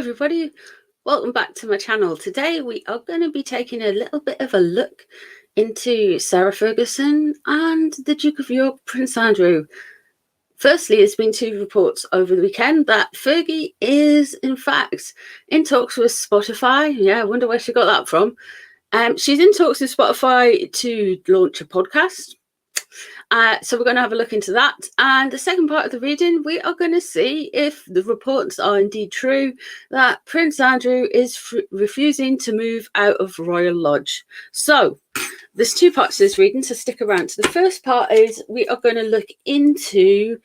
everybody, welcome back to my channel. Today we are going to be taking a little bit of a look into Sarah Ferguson and the Duke of York, Prince Andrew. Firstly, there's been two reports over the weekend that Fergie is in fact in talks with Spotify. Yeah, I wonder where she got that from. She's in talks with Spotify to launch a podcast. So we're going to have a look into that. And the second part of the reading, we are going to see if the reports are indeed true that Prince Andrew is refusing to move out of Royal Lodge. So there's two parts to this reading, so stick around. So the first part is we are going to look into,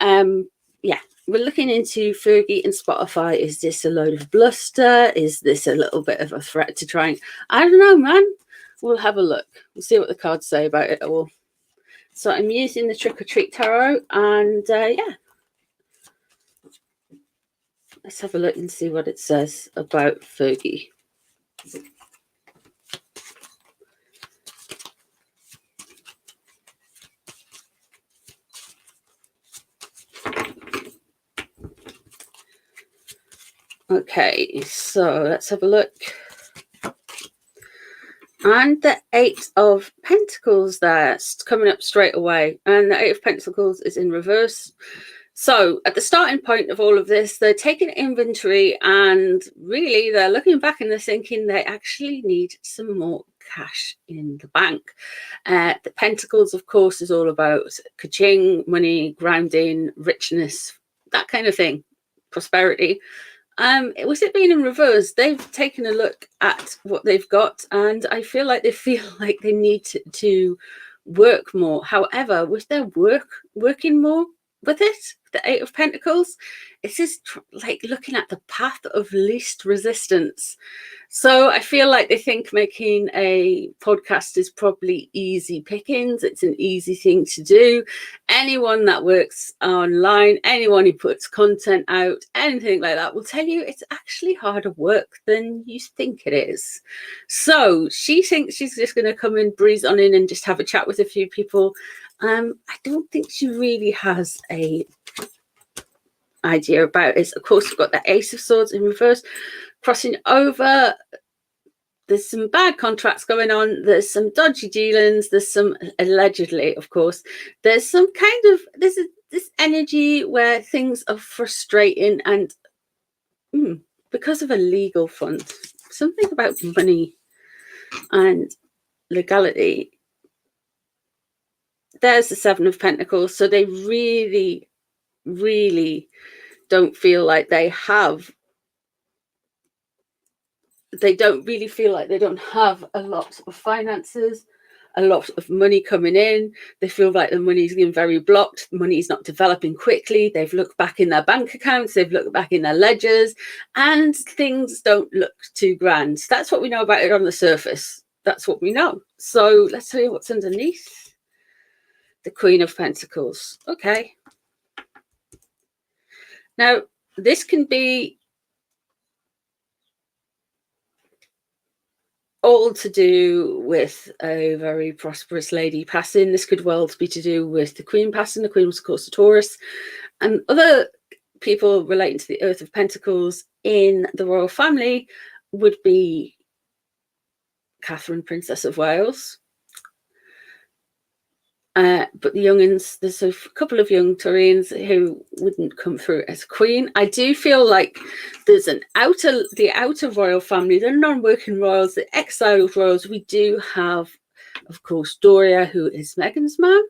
we're looking into Fergie and Spotify. Is this a load of bluster? Is this a little bit of a threat to try and, I don't know, man. We'll have a look. We'll see what the cards say about it all. So I'm using the Trick or Treat Tarot, and let's have a look and see what it says about Fergie. Okay, so let's have a look. And the Eight of Pentacles there, coming up straight away. And the Eight of Pentacles is in reverse. So at the starting point of all of this, they're taking inventory and really they're looking back and they're thinking they actually need some more cash in the bank. The Pentacles, of course, is all about ka-ching, money, grounding, richness, that kind of thing, prosperity. With it being in reverse, they've taken a look at what they've got, and I feel like they need to work more. However, with their working more with it, the Eight of Pentacles, it's just like looking at the path of least resistance. So I feel like they think making a podcast is probably easy pickings. It's an easy thing to do. Anyone that works online, anyone who puts content out, anything like that will tell you it's actually harder work than you think it is. So she thinks she's just going to come and breeze on in and just have a chat with a few people. I don't think she really has a idea about it. Of course, we've got the Ace of Swords in reverse crossing over. There's some bad contracts going on. There's some dodgy dealings. There's some, allegedly, of course, there's some kind of, this energy where things are frustrating and because of a legal fund, something about money and legality. There's the Seven of Pentacles. So they really, really don't feel like they have, they don't have a lot of finances, a lot of money coming in. They feel like the money's getting very blocked. Money is not developing quickly. They've looked back in their bank accounts. They've looked back in their ledgers and things don't look too grand. That's what we know about it on the surface. That's what we know. So let's tell you what's underneath. The Queen of Pentacles. Okay. Now, this can be all to do with a very prosperous lady passing. This could well be to do with the Queen passing. The Queen was, of course, a Taurus. And other people relating to the Earth of Pentacles in the royal family would be Catherine, Princess of Wales. But the youngins, there's a couple of young Taurians who wouldn't come through as queen. I do feel like there's the outer royal family, the non-working royals, the exiled royals. We do have, of course, Doria, who is Meghan's mom.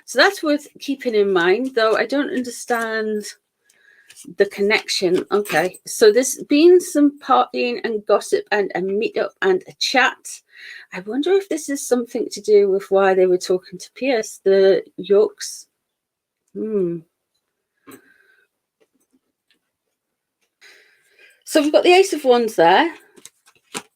So that's worth keeping in mind, though I don't understand the connection. Okay, so there's been some partying and gossip and a meetup and a chat. I wonder if this is something to do with why they were talking to Pierce, the Yorks. So we've got the Ace of Wands there.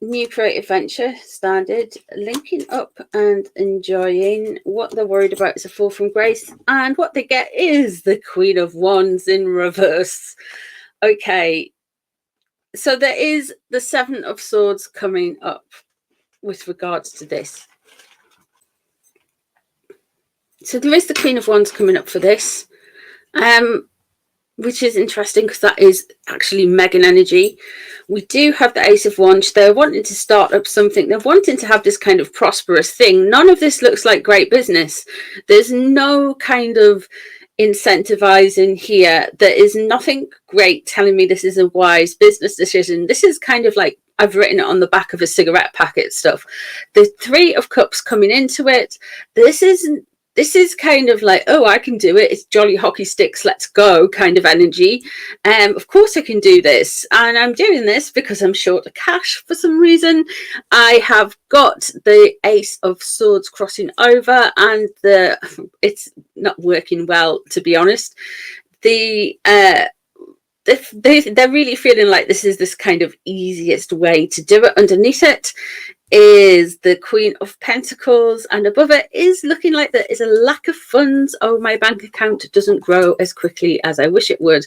New creative venture started, linking up and enjoying. What they're worried about is a fall from grace, and what they get is the Queen of Wands in reverse. Okay, so there is the Seven of Swords coming up with regards to this. So there is the Queen of Wands coming up for this. which is interesting because that is actually Megan energy. We do have the Ace of Wands. They're wanting to start up something. They're wanting to have this kind of prosperous thing. None of this looks like great business. There's no kind of incentivizing here. There is nothing great telling me this is a wise business decision. This is kind of like I've written it on the back of a cigarette packet stuff. The Three of Cups coming into it. This is kind of like, oh, I can do it. It's jolly hockey sticks, let's go kind of energy. Of course I can do this. And I'm doing this because I'm short of cash for some reason. I have got the Ace of Swords crossing over and it's not working well, to be honest. They're really feeling like this is this kind of easiest way to do it. Underneath it is the Queen of Pentacles, and above it is looking like there is a lack of funds. Oh, my bank account doesn't grow as quickly as I wish it would.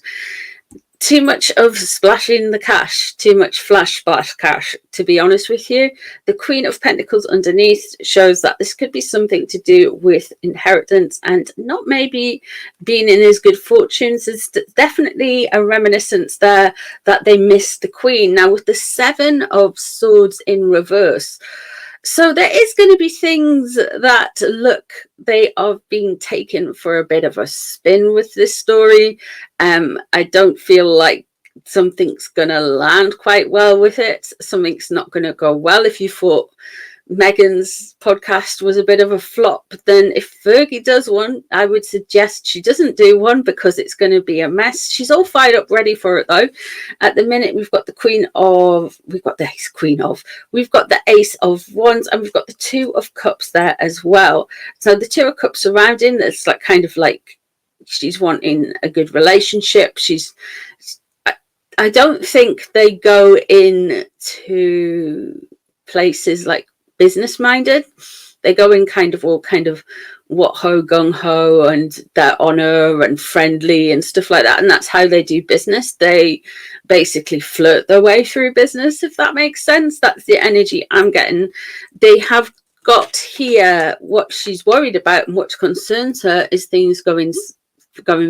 Too much of splashing the cash, too much flash splash cash, to be honest with you. The Queen of Pentacles underneath shows that this could be something to do with inheritance and not maybe being in as good fortunes. There's definitely a reminiscence there that they missed the Queen. Now with the Seven of Swords in reverse, so there is going to be things that look, they are being taken for a bit of a spin with this story. I don't feel like something's going to land quite well with it. Something's not going to go well. If you thought Megan's podcast was a bit of a flop, then if Fergie does one, I would suggest she doesn't do one because it's going to be a mess. She's all fired up ready for it though. At the minute we've got the we've got the Ace of Wands, and we've got the Two of Cups there as well. So the Two of Cups surrounding, that's like kind of like she's wanting a good relationship. I don't think they go into places like business minded. They go in kind of all kind of what ho gung ho and their honor and friendly and stuff like that, and that's how they do business. They basically flirt their way through business, if that makes sense. That's the energy I'm getting. They have got here what she's worried about and what concerns her is things going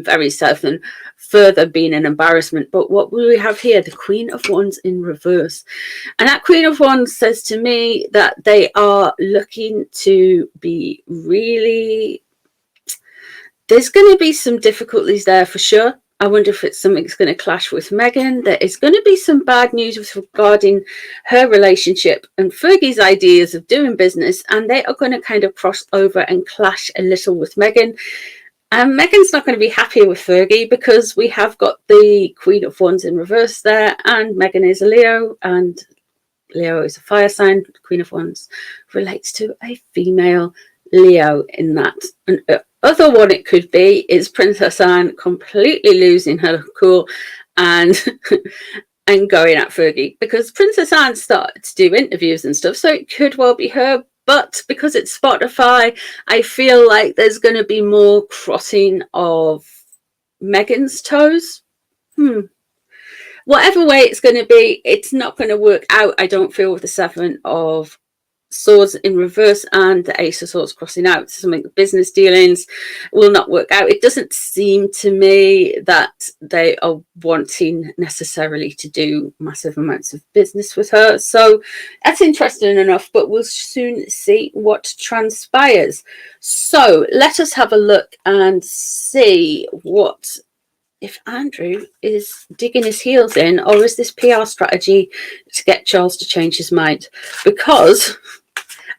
very south and further being an embarrassment. But what we have here, the Queen of Wands in reverse, and that Queen of Wands says to me that they are looking to be really, there's going to be some difficulties there for sure. I wonder if it's something's going to clash with Megan. There is going to be some bad news with regarding her relationship and Fergie's ideas of doing business, and they are going to kind of cross over and clash a little with Megan. And Megan's not going to be happy with Fergie because we have got the Queen of Wands in reverse there, and Megan is a Leo, and Leo is a fire sign. The Queen of Wands relates to a female Leo in that. And other one it could be is Princess Anne completely losing her cool and and going at Fergie, because Princess Anne started to do interviews and stuff, so it could well be her. But because it's Spotify, I feel like there's going to be more crossing of Megan's toes. Whatever way it's going to be, it's not going to work out, I don't feel, with the Seven of Swords in reverse and the Ace of Swords crossing out. Something business dealings will not work out. It doesn't seem to me that they are wanting necessarily to do massive amounts of business with her, so that's interesting enough, but we'll soon see what transpires. So let us have a look and see what, if Andrew is digging his heels in, or is this PR strategy to get Charles to change his mind? Because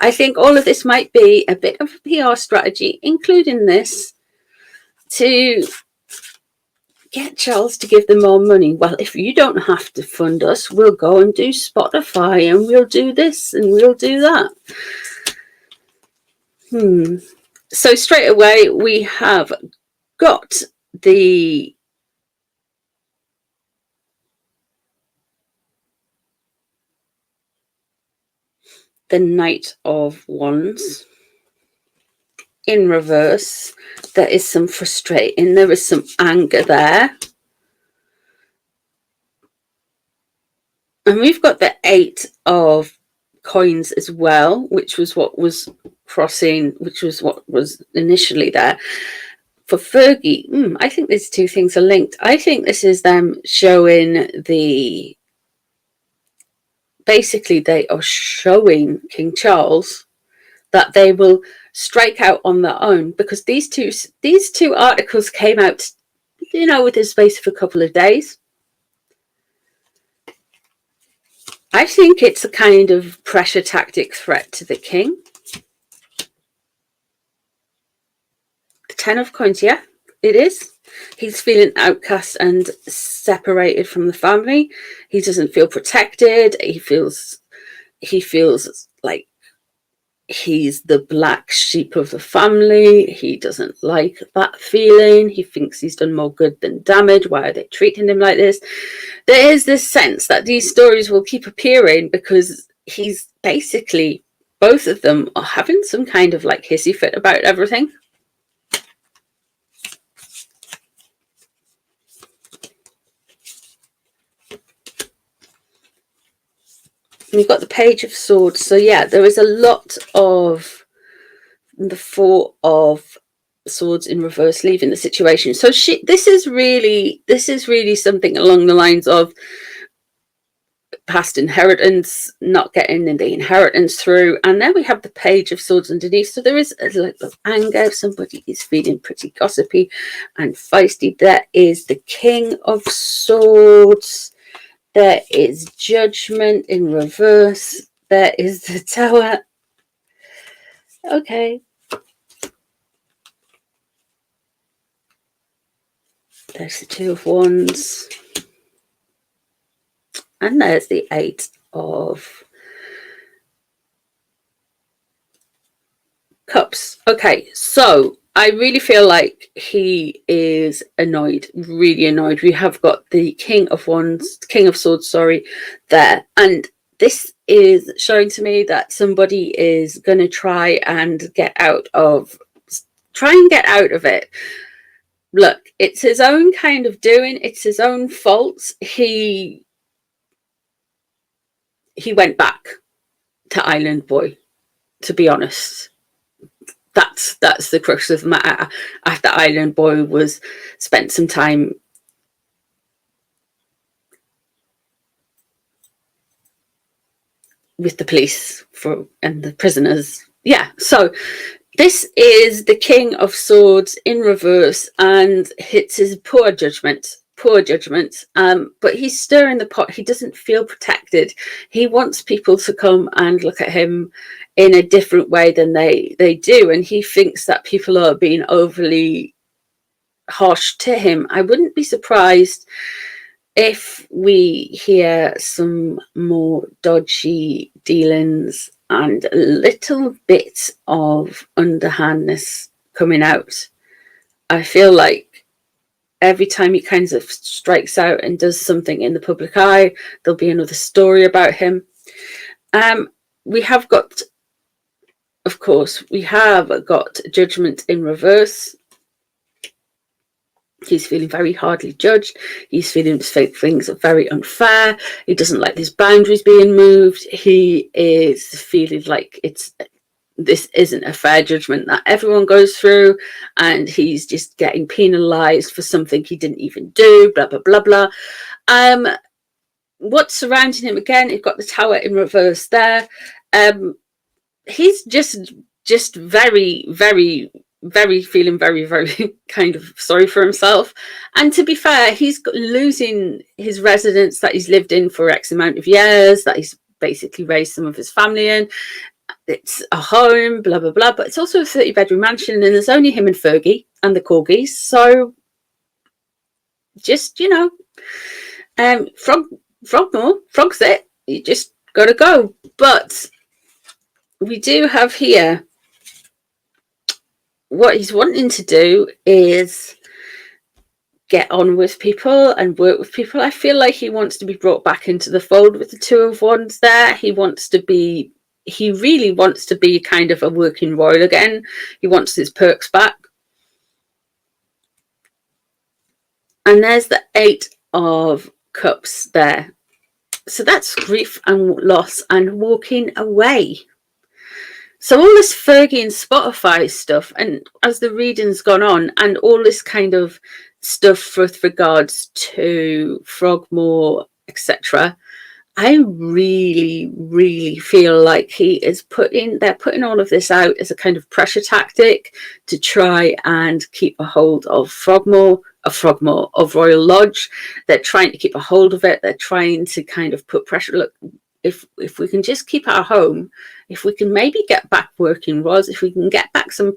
I think all of this might be a bit of a PR strategy, including this, to get Charles to give them more money. Well, if you don't have to fund us, we'll go and do Spotify, and we'll do this, and we'll do that. So straight away, we have got the Knight of Wands in reverse. There is some frustrating, there is some anger there. And we've got the Eight of Coins as well, which was what was crossing, which was what was initially there. for Fergie, I think these two things are linked. I think this is them showing basically they are showing King Charles that they will strike out on their own, because these two articles came out, within the space of a couple of days. I think it's a kind of pressure tactic threat to the king. The 10 of Coins, yeah, it is. He's feeling outcast and separated from the family. He doesn't feel protected. He feels like he's the black sheep of the family. He doesn't like that feeling. He thinks he's done more good than damage. Why are they treating him like this? There is this sense that these stories will keep appearing because he's basically, both of them are having some kind of like hissy fit about everything. We've got the Page of Swords. So yeah, there is a lot of the Four of Swords in reverse leaving the situation. So this is really something along the lines of past inheritance, not getting the inheritance through. And then we have the Page of Swords underneath. So there is a little of anger. Somebody is feeling pretty gossipy and feisty. There is the King of Swords. There is Judgment in reverse. There is the Tower. Okay. There's the Two of Wands. And there's the Eight of Cups. Okay, so I really feel like he is annoyed, really annoyed. We have got the King of Swords, there. And this is showing to me that somebody is going to try and get out of it. Look, it's his own kind of doing. It's his own fault. He went back to Island Boy, to be honest. That's the crux of the matter. After Island Boy spent some time with the police and the prisoners. Yeah, so this is the King of Swords in reverse, and it's his poor judgment. But he's stirring the pot. He doesn't feel protected. He wants people to come and look at him in a different way than they do, and he thinks that people are being overly harsh to him. I wouldn't be surprised if we hear some more dodgy dealings and a little bit of underhandness coming out. I feel like every time he kind of strikes out and does something in the public eye, there'll be another story about him. We have got, of course, Judgment in reverse. He's feeling very hardly judged. He's feeling things are very unfair. He doesn't like his boundaries being moved. He is feeling like this isn't a fair judgment that everyone goes through, and he's just getting penalized for something he didn't even do, blah, blah, blah, blah. What's surrounding him again? You've got the Tower in reverse there. He's just very, very, very feeling very, very kind of sorry for himself. And to be fair, he's losing his residence that he's lived in for X amount of years, that he's basically raised some of his family in. It's a home, blah, blah, blah. But it's also a 30-bedroom mansion, and there's only him and Fergie and the corgis. So just, Frogxit, you just got to go. But we do have here, what he's wanting to do is get on with people and work with people. I feel like he wants to be brought back into the fold with the Two of Wands there. He really wants to be kind of a working royal again. He wants his perks back. And there's the Eight of Cups there. So that's grief and loss and walking away. So all this Fergie and Spotify stuff, and as the reading's gone on, and all this kind of stuff with regards to Frogmore, etc., I really, really feel like they're putting all of this out as a kind of pressure tactic to try and keep a hold of Frogmore, of Royal Lodge. They're trying to keep a hold of it. They're trying to kind of put pressure. Look, if we can just keep our home, if we can maybe get back working Ros, if we can get back some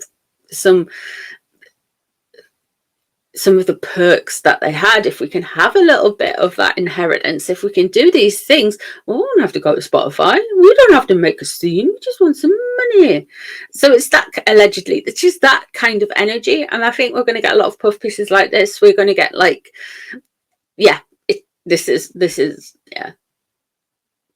of the perks that they had, if we can have a little bit of that inheritance, if we can do these things, we won't have to go to Spotify. We don't have to make a scene. We just want some money. So it's that, allegedly, it's just that kind of energy. And I think we're going to get a lot of puff pieces like this. We're going to get like, yeah, this is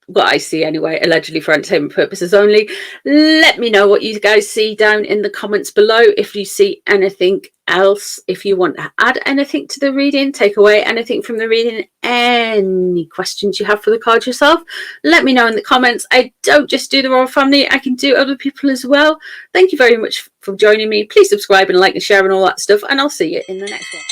what I see anyway, allegedly for entertainment purposes only. Let me know what you guys see down in the comments below. If you see anything else, if you want to add anything to the reading, take away anything from the reading, any questions you have for the card yourself, let me know in the comments. I don't just do the royal family, I can do other people as well. Thank you very much for joining me. Please subscribe and like and share and all that stuff, and I'll see you in the next one.